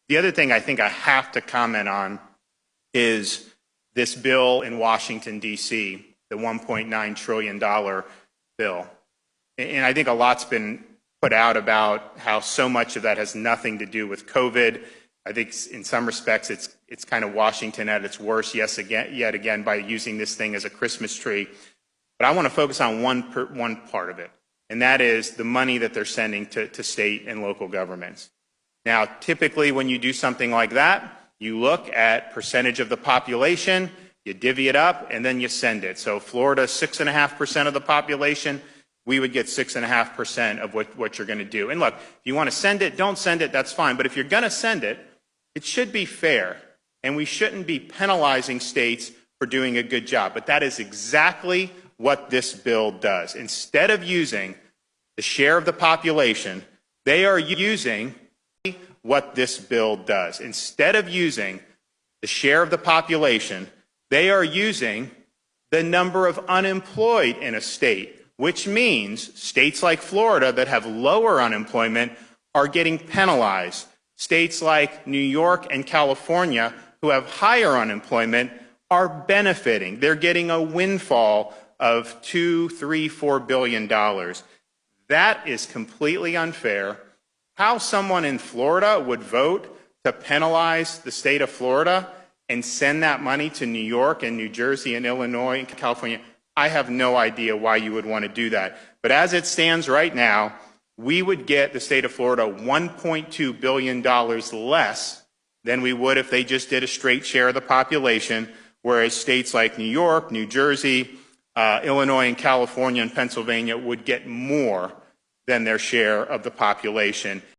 The other thing I think I have to comment on is this bill in Washington, D.C., the $1.9 trillion bill. And I think a lot's been put out about how so much of that has nothing to do with COVID. I think in some respects it's kind of Washington at its worst, yet again, by using this thing as a Christmas tree. But I want to focus on one part of it, and that is the money that they're sending to state and local governments. Now, typically when you do something like that, you look at percentage of the population, you divvy it up, and then you send it. So Florida, 6.5% of the population, we would get 6.5% of what you're going to do. And look, if you want to send it, don't send it, that's fine. But if you're going to send it, it should be fair, and we shouldn't be penalizing states for doing a good job. But that is exactly what this bill does. Instead of using the share of the population, they are using what this bill does. Instead of using the share of the population, they are using the number of unemployed in a state, which means states like Florida that have lower unemployment are getting penalized. States like New York and California who have higher unemployment are benefiting. They're getting a windfall of $2, $3, $4 billion. That is completely unfair. How someone in Florida would vote to penalize the state of Florida and send that money to New York and New Jersey and Illinois and California, I have no idea why you would want to do that. But as it stands right now, we would get the state of Florida $1.2 billion less than we would if they just did a straight share of the population, whereas states like New York, New Jersey, Illinois and California and Pennsylvania would get more than their share of the population.